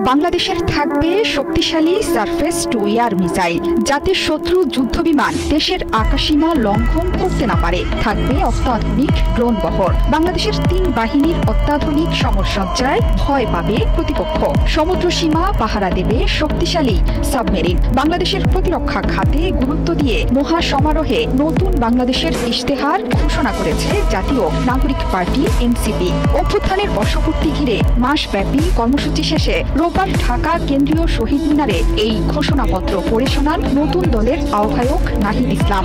বাংলাদেশের থাকবে শক্তিশালী সারফেস টু এয়ার মিসাইল, যাতে শত্রু যুদ্ধবিমান দেশের আকাশসীমা লঙ্ঘন করতে না পারে। থাকবে অত্যাধুনিক ড্রোন বহর। বাংলাদেশের 3 বাহিনীর অত্যাধুনিক সমরসজ্জায় ভয় পাবে প্রতিপক্ষ। সমুদ্র সীমা পাহারা দেবে শক্তিশালী সাবমেরিন। বাংলাদেশের প্রতিরক্ষা খাতে গুরুত্ব দিয়ে মহাসমারোহে নতুন বাংলাদেশের ইশতেহার ঘোষণা করেছে জাতীয় নাগরিক পার্টি এনসিপি। অভ্যুত্থানের বর্ষপূর্তি ঘিরে মাসব্যাপী কর্মসূচি শেষে রোববার ঢাকা কেন্দ্রীয় শহীদ মিনারে এই ঘোষণাপত্র পড়ে শোনান নতুন দলের আহ্বায়ক নাহিদ ইসলাম।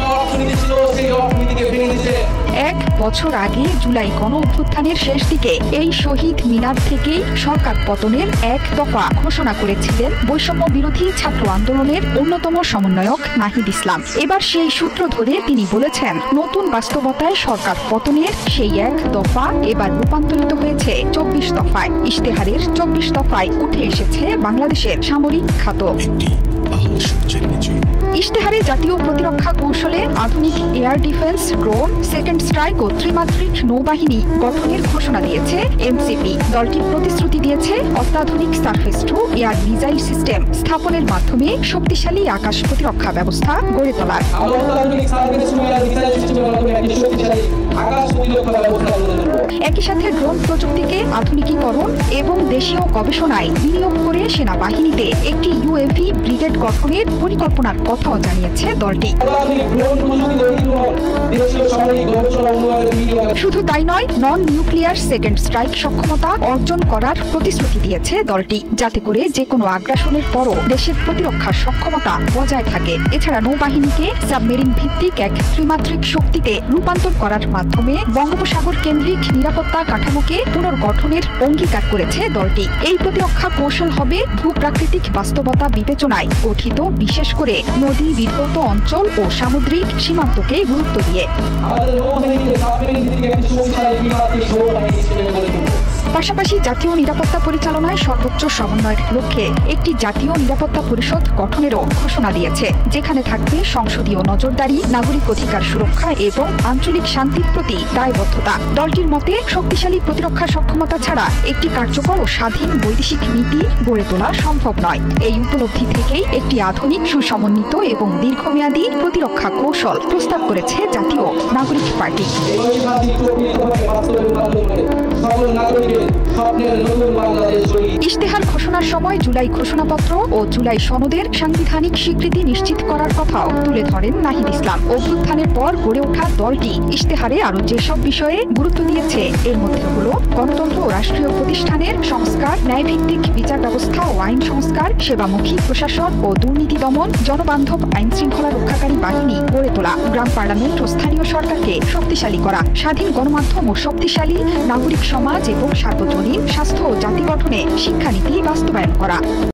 1 বছর আগে জুলাই গণ অভ্যুত্থানের শেষ দিকে এই শহীদ মিনার থেকেই সরকার পতনের 1 দফা ঘোষণা করেছিলেন বৈষম্য বিরোধী ছাত্র আন্দোলনের অন্যতম সমন্বয়ক নাহিদ ইসলাম। এবার সেই সূত্র ধরে তিনি বলেছেন, নতুন বাস্তবতায় সরকার পতনের সেই 1 দফা এবার রূপান্তরিত হয়েছে 24 দফায়। ইশতেহারের 24 দফায় উঠে এসেছে বাংলাদেশের সামরিক খাত। ইশতেহারে জাতীয় প্রতিরক্ষা কৌশলে আধুনিক air defence, drone, second strike ও ত্রিমাত্রিক নৌবাহিনী গঠনের ঘোষণা দিয়েছে এনসিপি। দলটি প্রতিশ্রুতি দিয়েছে অত্যাধুনিক surface two air missile system স্থাপনের মাধ্যমে শক্তিশালী আকাশ প্রতিরক্ষা ব্যবস্থা গড়ে তোলার। একই সাথে ড্রোন প্রযুক্তিকে আধুনিকীকরণ এবং দেশীয় গবেষণায় বিনিয়োগ করে সেনাবাহিনীতে একটি ইউএভি ব্রিগেড গঠনের পরিকল্পনার কথাও জানিয়েছে দলটি। শুধু তাই নয়, নন নিউক্লিয়ার সেকেন্ড স্ট্রাইক সক্ষমতা অর্জন করার প্রতিশ্রুতি দিয়েছে দলটি, যাতে করে যে কোনো আগ্রাসনের পরও দেশের প্রতিরক্ষার সক্ষমতা বজায় থাকে। এছাড়া নৌবাহিনীকে সাবমেরিন ভিত্তিক এক ত্রিমাত্রিক শক্তিতে রূপান্তর করার মাধ্যমে বঙ্গোপসাগর কেন্দ্রিক নিরাপত্তা কাঠামোকে পুনর্গঠনের অঙ্গীকার করেছে দলটি। এই প্রতিরক্ষা কৌশল হবে ভূপ্রাকৃতিক বাস্তবতা বিবেচনায় গঠিত, বিশেষ করে নদী বিধৌত অঞ্চল ও সামুদ্রিক সীমান্তকে গুরুত্ব দিয়ে। পাশাপাশি জাতীয় নিরাপত্তা পরিচালনায় সর্বোচ্চ সমন্বয়ের লক্ষ্যে একটি জাতীয় নিরাপত্তা পরিষদ গঠনেরও ঘোষণা দিয়েছে, যেখানে থাকবে সংসদীয় নজরদারি, নাগরিক অধিকার সুরক্ষা এবং আঞ্চলিক শান্তির প্রতি দায়বদ্ধতা। দলটির মতে, শক্তিশালী প্রতিরক্ষা সক্ষমতা ছাড়া একটি কার্যকর ও স্বাধীন বৈদেশিক নীতি গড়ে তোলা সম্ভব নয়। এই উপলব্ধি থেকেই একটি আধুনিক, সুসমন্বিত এবং দীর্ঘমেয়াদী প্রতিরক্ষা কৌশল প্রস্তাব করেছে জাতীয় নাগরিক পার্টি। ইশতেহার ঘোষণার সময় জুলাই ঘোষণাপত্র ও জুলাই সনদের সাংবিধানিক স্বীকৃতি নিশ্চিত করার কথাও তুলে ধরেন নাহিদ ইসলাম। অভ্যুত্থানের পর গড়ে ওঠা দলটি ইশতেহারে আরো যেসব বিষয়ে গুরুত্ব দিয়েছে এর মধ্যে হলো গণতন্ত্র ও রাষ্ট্রীয় প্রতিষ্ঠানের সংস্কার, ন্যায়ভিত্তিক বিচার ব্যবস্থা ও আইন সংস্কার, সেবামুখী প্রশাসন ও দুর্নীতি দমন, জনবান্ধব আইন শৃঙ্খলা রক্ষাকারী বাহিনী গড়ে তোলা, গ্রাম পার্লামেন্ট ও স্থানীয় সরকারকে শক্তিশালী করা, স্বাধীন গণমাধ্যম ও শক্তিশালী নাগরিক সমাজ এবং সার্বজনীন স্বাস্থ্য ও জাতি গঠনে শিক্ষানীতি বাস্তবায়ন করা।